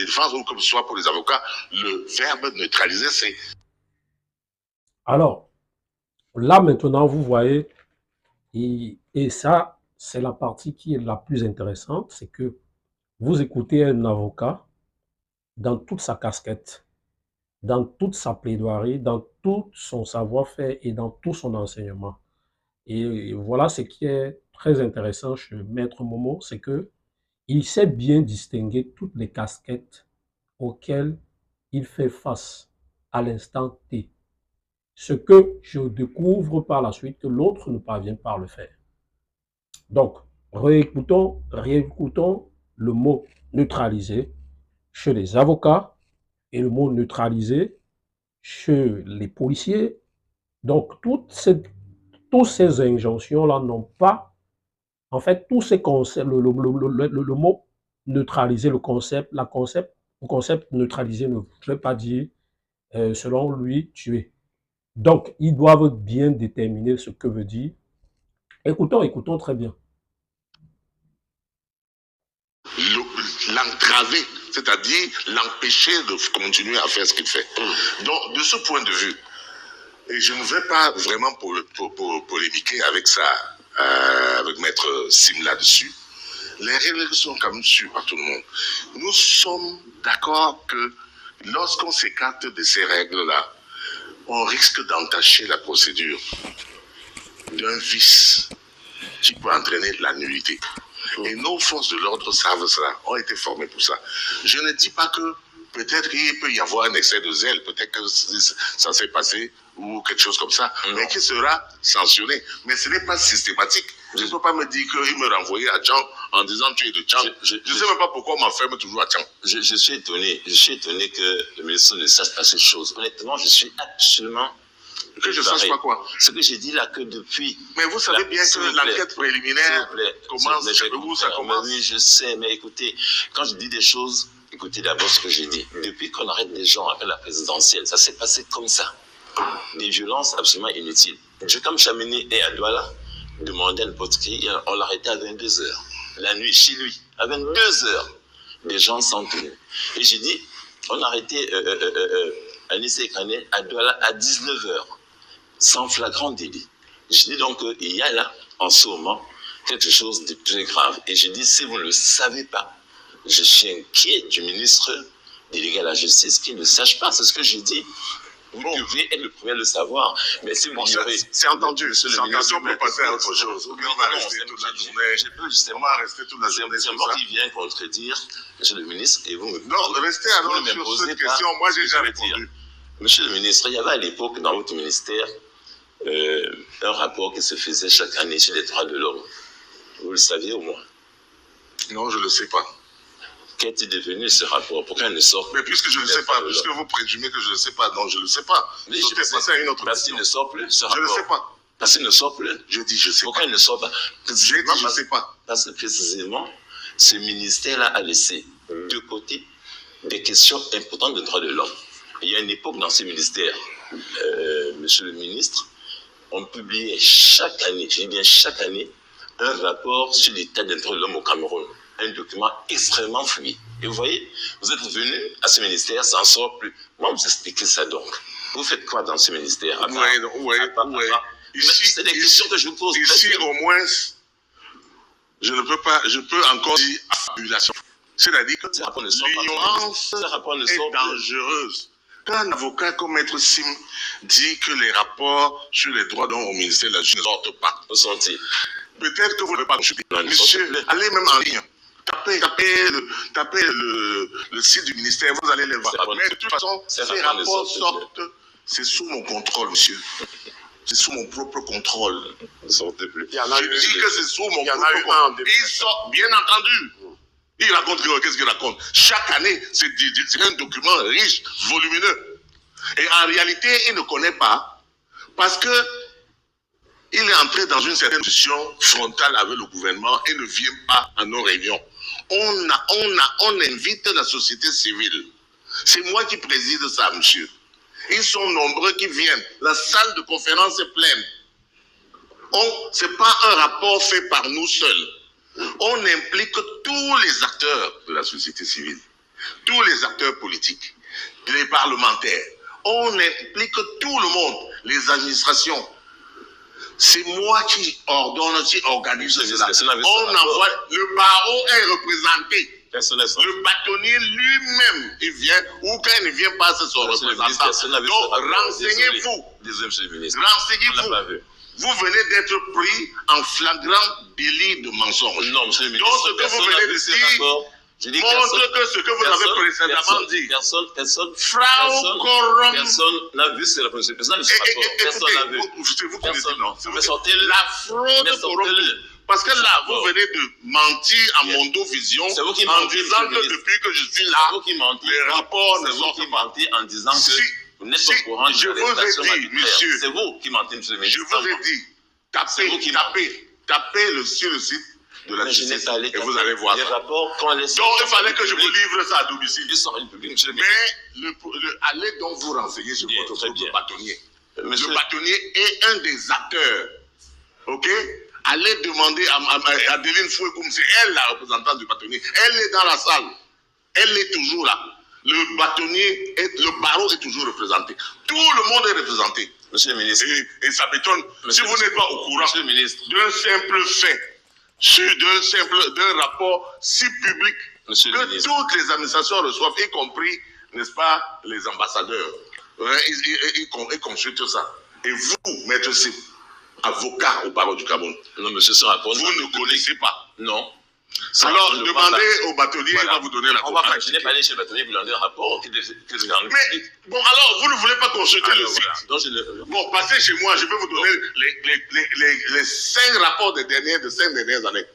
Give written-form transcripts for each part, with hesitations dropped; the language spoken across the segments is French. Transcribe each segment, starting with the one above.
les défenses ou que ce soit pour les avocats, le verbe neutraliser, c'est... Alors, là maintenant, vous voyez, et ça, c'est la partie qui est la plus intéressante, c'est que vous écoutez un avocat dans toute sa casquette, dans toute sa plaidoirie, dans tout son savoir-faire et dans tout son enseignement. Et voilà ce qui est très intéressant chez Maître Momo, c'est que il sait bien distinguer toutes les casquettes auxquelles il fait face à l'instant T. Ce que je découvre par la suite que l'autre ne parvient pas à le faire. Donc, réécoutons le mot neutraliser chez les avocats et le mot neutraliser chez les policiers. Donc, tous ces injonctions-là n'ont pas, en fait, tous ces concepts, le mot neutraliser, le concept neutraliser ne veut pas dire, selon lui, tuer. Donc, ils doivent bien déterminer ce que veut dire. Écoutons très bien. L'entraver, c'est-à-dire l'empêcher de continuer à faire ce qu'il fait. Donc, de ce point de vue, et je ne vais pas vraiment polémiquer avec ça, avec Maître Sim là-dessus, les règles sont quand même sûres par tout le monde. Nous sommes d'accord que lorsqu'on s'écarte de ces règles-là, on risque d'entacher la procédure d'un vice qui peut entraîner de la nullité. Et nos forces de l'ordre savent cela, ont été formées pour ça. Je ne dis pas que peut-être qu'il peut y avoir un excès de zèle, peut-être que ça s'est passé ou quelque chose comme ça, mais qui sera sanctionné. Mais ce n'est pas systématique. Je ne peux pas me dire qu'il me renvoyait à Tchang en disant tu es de Tchang. Je ne sais même pas pourquoi on m'enferme toujours à Tchang. Je suis étonné que le ministre ne sache pas ces choses. Honnêtement, je suis absolument... Que je ne sache pas quoi. Ce que j'ai dit là, que depuis... Mais vous savez bien que l'enquête préliminaire commence, où ça commence. Oui, je sais, mais écoutez, quand je dis des choses, écoutez d'abord ce que j'ai dit. Depuis qu'on arrête des gens après la présidentielle, ça s'est passé comme ça. Des violences absolument inutiles. Jotam Chamini et à Douala demandaient à n'importe qui, on l'arrêtait à 22h. La nuit, chez lui, à 22h. Des gens s'en tenaient. Et j'ai dit, on arrêtait Anis Ekane à Douala à 19h. Sans flagrant délit. Je dis donc qu'il y a là, en ce moment, quelque chose de très grave. Et je dis, si vous ne le savez pas, je suis inquiet du ministre délégué à la justice qui ne sache pas. C'est ce que j'ai dit. Vous devez être le premier à le savoir. Mais si vous l'ignorez... C'est entendu. On peut passer à autre chose. On va rester toute la journée. On va rester toute la journée. C'est moi qui viens contredire, monsieur le ministre, et vous me... Non, restez alors sur cette question. Moi, j'ai déjà répondu. Monsieur le ministre, il y avait à l'époque dans votre ministère un rapport qui se faisait chaque année sur les droits de l'homme. Vous le saviez au moins? Non, je ne le sais pas. Qu'est-il devenu ce rapport? Pourquoi il ne sort pas? Mais puisque je ne sais pas, puisque vous présumez que je ne sais pas, donc je ne le sais pas. Mais je vais passer à une autre question. Parce qu'il ne sort plus, ce rapport. Je ne sais pas. Parce qu'il ne sort plus. Je dis je sais pas. Pourquoi il ne sort pas? J'ai dit je ne sais pas. Parce que précisément, ce ministère-là a laissé de côté des questions importantes de droits de l'homme. Il y a une époque dans ce ministère, monsieur le ministre, on publiait chaque année, je dis bien chaque année, un rapport sur l'état des droits de l'homme au Cameroun. Un document extrêmement fluide. Et vous voyez, vous êtes venu à ce ministère, ça n'en sort plus. Moi, vous expliquez ça donc. Vous faites quoi dans ce ministère? Oui. C'est des questions que je vous pose. Ici, au moins, je ne peux pas, je peux encore dire affabulation. C'est-à-dire que l'ignorance est dangereuse. Quand un avocat comme Maître Sim dit que les rapports sur les droits de l'homme au ministère de la Justice ne sortent pas, peut-être que vous ne pouvez pas. Monsieur, allez même en ligne. Tapez le site du ministère, vous allez les voir. Mais de toute façon, ces rapports sortent. C'est sous mon contrôle, monsieur. C'est sous mon propre contrôle. Je dis que c'est sous mon propre contrôle. Il sort, bien entendu. Il raconte qu'est-ce qu'il raconte. Chaque année, c'est un document riche, volumineux. Et en réalité, il ne connaît pas parce que il est entré dans une certaine position frontale avec le gouvernement et ne vient pas à nos réunions. On invite la société civile. C'est moi qui préside ça, monsieur. Ils sont nombreux qui viennent. La salle de conférence est pleine. Ce n'est pas un rapport fait par nous seuls. On implique tous les acteurs de la société civile. tous les acteurs politiques, les parlementaires. On implique tout le monde, les administrations. C'est moi qui ordonne, qui organise cela. On envoie, le barreau est représenté. Le bâtonnier lui-même, il vient, ou quand il ne vient pas, c'est son représentant. Donc, renseignez-vous. Renseignez-vous. Vous venez d'être pris en flagrant délit de mensonge. Non, monsieur le ministre. Donc, ce que vous venez de dire montre que ce que vous avez précédemment dit. Personne n'a vu ce rapport. Personne n'a vu. C'est vous qui le dites, non. Mais sortez-le. La fraude corrompue. Parce que là, vous venez de mentir à Mondovision en disant que depuis que je suis là, les rapports ne sont pas. En disant que vous n'êtes pas au courant de l'arrestation arbitraire. C'est vous qui mentez, monsieur le ministre. Je vous ai dit, tapez sur le site de la justice et vous allez voir ça. Donc il fallait que je vous livre ça à domicile. Mais allez donc vous renseigner sur votre bâtonnier. Le bâtonnier est un des acteurs. Ok? Allez demander à Adeline Fouekoum, c'est elle la représentante du bâtonnier. Elle est dans la salle. Elle est toujours là. Le bâtonnier, le barreau est toujours représenté. Tout le monde est représenté. Monsieur le ministre. Et ça m'étonne. Si vous n'êtes pas au courant d'un simple fait, d'un rapport si public que toutes les administrations reçoivent, y compris, n'est-ce pas, les ambassadeurs. Ils consultent ça. Et vous, maître Sim, avocat au barreau du Cameroun, non, monsieur, ce rapport, vous ne connaissez pas. Non. Alors, demandez au bâtonnier, il va vous donner la copie. Je n'ai pas allé chez le bâtonnier, vous lui donnez un rapport. Mais, bon, alors, vous ne voulez pas consulter le site. Bon, passez chez moi, je vais vous donner les 5 rapports des 5 dernières années.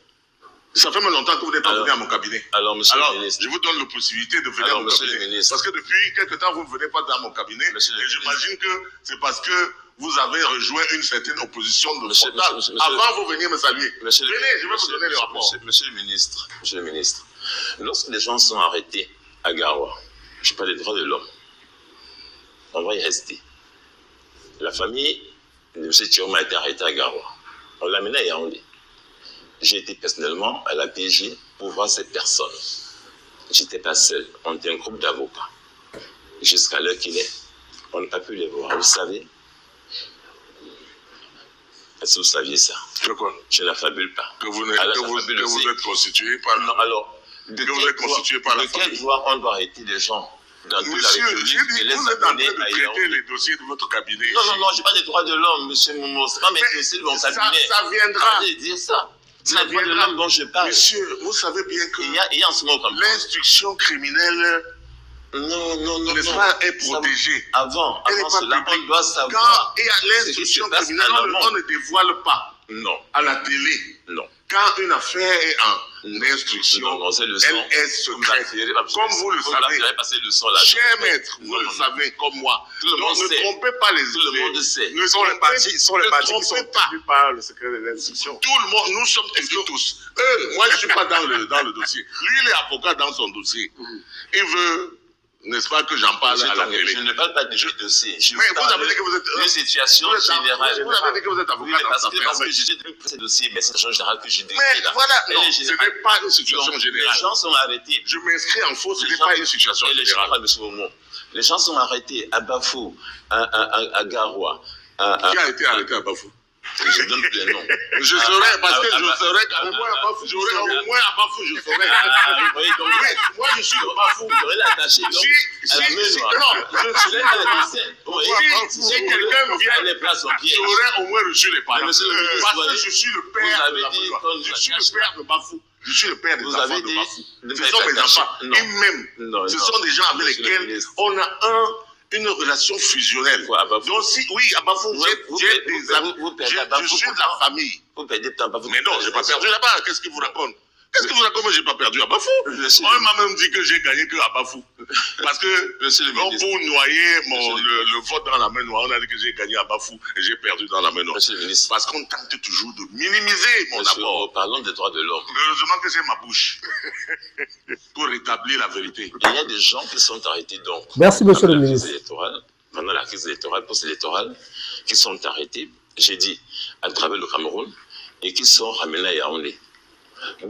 Ça fait longtemps que vous n'êtes pas venu à mon cabinet. Alors, monsieur le ministre. Je vous donne la possibilité de venir à mon cabinet. Parce que depuis quelque temps, vous ne venez pas dans mon cabinet. Et j'imagine que c'est parce que vous avez rejoint une certaine opposition de frontale. Avant, vous veniez me saluer. Venez, je vais vous donner le rapport. Monsieur le ministre, lorsque les gens sont arrêtés à Garoua, je parle des droits de l'homme, on va y rester. La famille de M. Thiaouma a été arrêtée à Garoua. On l'a amené à Yaoundé. J'ai été personnellement à la PJ pour voir ces personnes. Je n'étais pas seul. On était un groupe d'avocats. Jusqu'à l'heure qu'il est, on n'a pas pu les voir. Vous savez? Est-ce que vous saviez ça? Je ne la fabule pas. Que vous êtes constitué par... Non, alors... Que vous êtes constitué par la famille. De quel droit on doit arrêter les gens dans toute la République et les vous êtes en train de traiter les dossiers de votre cabinet. Non, je n'ai pas des droits de l'homme, monsieur Momo. Ce n'est pas mes dossiers de mon cabinet. Ça viendra. Arrêtez de dire ça. C'est les droits de l'homme dont je parle. Monsieur, vous savez bien que il y a en ce moment l'instruction criminelle n'est pas est protégée. Avant cela, on doit savoir. Quand il y a l'instruction criminelle, on ne dévoile pas. Non. À la télé. Non. Quand une affaire est en instruction, elle est secrète. Comme vous le savez, cher maître, vous le savez comme moi. Donc ne trompez pas les Tout le monde sait. Ne sont les partis qui sont tenus par le secret de l'instruction. Tout le monde, nous sommes tous. Moi je ne suis pas dans le dossier. Lui il est avocat dans son dossier. Il veut... N'est-ce pas que j'en parle à la télé? Je ne parle pas de dossier. Mais vous avez dit que vous êtes... Une situation générale. Vous avez dit que vous êtes avocat dans cette affaire. Parce que j'ai dit ces dossiers, mais c'est une situation générale que j'ai dit. Mais voilà, non, ce n'est pas une situation générale. Les gens sont arrêtés. Je m'inscris en faux, ce n'est pas une situation générale. Les gens sont arrêtés à Bafou, à Garoua. Qui a été arrêté à Bafou? Je donne plus les noms. Je saurais, parce que je saurais qu'au moins à Bafou, je saurais. Moi, je suis de Bafou. Je l'ai attaché si quelqu'un vient, j'aurais au moins reçu les parents. Parce que je suis le père de Bafou. Je suis le père de Bafou. Je suis le père des enfants de Bafou. Ce sont mes enfants. Eux-mêmes, ce sont des gens avec lesquels on a une relation fusionnelle. Donc si, oui, à Bafou, j'ai des amis, je suis de la famille. Mais non, je n'ai pas perdu là-bas. Qu'est-ce qu'il vous raconte? Qu'est-ce que vous racontez? Moi, je n'ai pas perdu à Bafou. On m'a même dit que j'ai gagné que à Bafou. Parce que pour noyer le vote dans la main noire, on a dit que j'ai gagné à Bafou et j'ai perdu dans la main noire. Parce qu'on tente toujours de minimiser mon apport. Parlons des droits de l'homme. Heureusement que j'ai ma bouche pour rétablir la vérité. Il y a des gens qui sont arrêtés donc. Merci, monsieur le ministre. Pendant la crise électorale, post-électorale, qui sont arrêtés, j'ai dit, à travers le Cameroun, et qui sont ramenés à Yaoundé.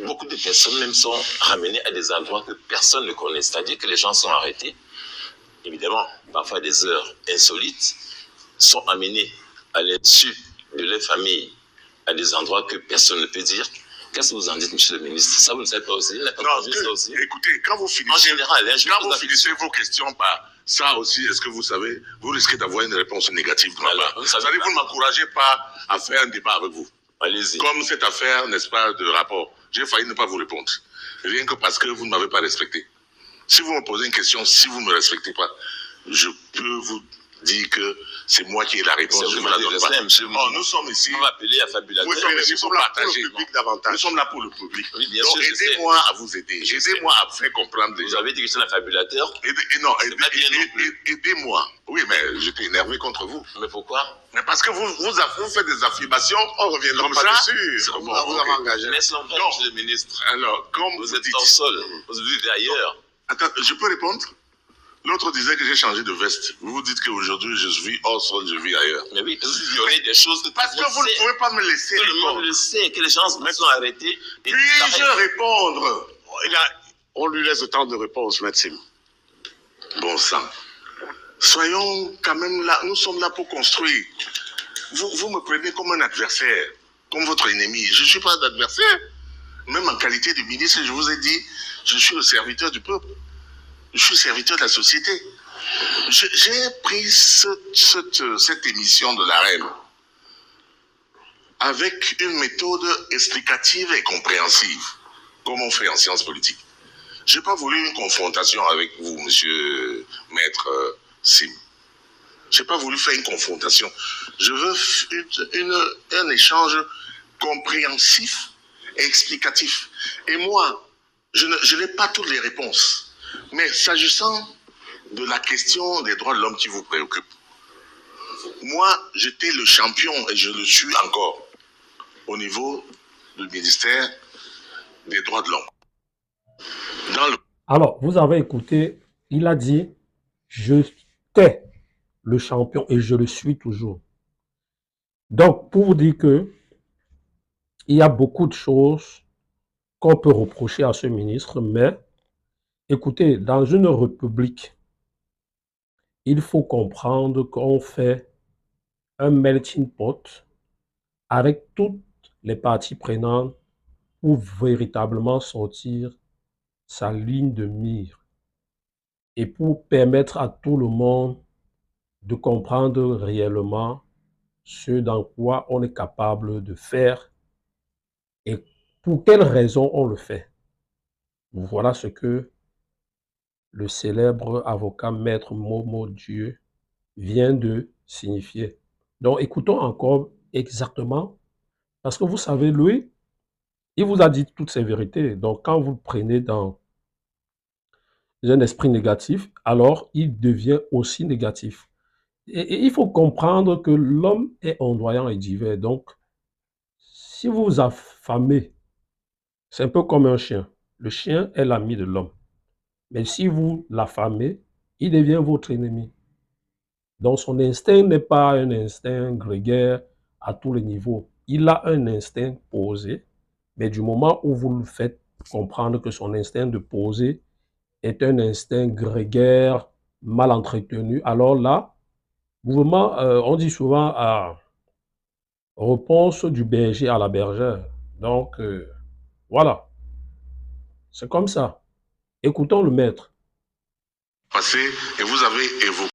Beaucoup de personnes même sont ramenées à des endroits que personne ne connaît. C'est-à-dire que les gens sont arrêtés, évidemment, parfois à des heures insolites, sont amenés à l'insu de leur famille à des endroits que personne ne peut dire. Qu'est-ce que vous en dites, monsieur le ministre? Ça, vous ne savez pas aussi? Non, Ça aussi. écoutez, quand vous finissez, En général, quand vous finissez vos questions par ça aussi, est-ce que vous savez, vous risquez d'avoir une réponse négative de ma part. Vous ne m'encouragez pas à faire un débat avec vous. Allez-y. Comme cette affaire, n'est-ce pas, de rapport. J'ai failli ne pas vous répondre. Rien que parce que vous ne m'avez pas respecté. Si vous me posez une question, si vous ne me respectez pas, je peux vous dire que c'est moi qui ai la réponse. Je ne la donne pas. Oh, nous sommes ici. On va appeler à fabulateur. Nous sommes là pour le public davantage. Nous sommes là pour le public. Oui, bien donc, aidez-moi à vous aider. Aidez-moi à faire comprendre. Vous avez dit que c'est un fabulateur. Aidez-moi. Oui, mais j'étais énervé contre vous. Mais pourquoi? Mais parce que vous faites des affirmations. On reviendra comme pas ça, dessus. Vous avez engagé. Mais c'est l'envers, monsieur le ministre. Alors, comme vous êtes en sol. Vous vivez ailleurs. Attends, je peux répondre? L'autre disait que j'ai changé de veste. Vous vous dites qu'aujourd'hui, je suis hors sol, je vis ailleurs. Mais oui, parce que vous ignorez des choses que parce que vous ne pouvez pas me laisser répondre. Tout le monde le sait, que les gens sont arrêtés. Puis-je répondre? On lui laisse le temps de réponse, Maxime. Bon sang. Soyons quand même là, nous sommes là pour construire. Vous me prenez comme un adversaire, comme votre ennemi. Je ne suis pas d'adversaire. Même en qualité de ministre, je vous ai dit, je suis le serviteur du peuple. Je suis serviteur de la société. J'ai pris cette émission de la reine avec une méthode explicative et compréhensive, comme on fait en sciences politiques. Je n'ai pas voulu une confrontation avec vous, monsieur Maître Sim. Je n'ai pas voulu faire une confrontation. Je veux un échange compréhensif et explicatif. Et moi, je n'ai pas toutes les réponses. Mais s'agissant de la question des droits de l'homme qui vous préoccupe, moi, j'étais le champion et je le suis encore au niveau du ministère des droits de l'homme. Alors, vous avez écouté, il a dit, j'étais le champion et je le suis toujours. Donc, pour vous dire que il y a beaucoup de choses qu'on peut reprocher à ce ministre, mais écoutez, dans une république, il faut comprendre qu'on fait un melting pot avec toutes les parties prenantes pour véritablement sortir sa ligne de mire et pour permettre à tout le monde de comprendre réellement ce dans quoi on est capable de faire et pour quelles raisons on le fait. Voilà ce que le célèbre avocat Maître Momo Dieu vient de signifier. Donc, écoutons encore exactement, parce que vous savez, lui, il vous a dit toutes ces vérités. Donc, quand vous le prenez dans un esprit négatif, alors il devient aussi négatif. Et il faut comprendre que l'homme est ondoyant et divers. Donc, si vous vous affamez, c'est un peu comme un chien. Le chien est l'ami de l'homme. Mais si vous l'affamez, il devient votre ennemi. Donc son instinct n'est pas un instinct grégaire à tous les niveaux. Il a un instinct posé, mais du moment où vous le faites comprendre que son instinct de poser est un instinct grégaire mal entretenu, alors là, mouvement, on dit souvent réponse du berger à la bergère. Donc, voilà. C'est comme ça. Écoutons le maître. Passé, et vous avez évoqué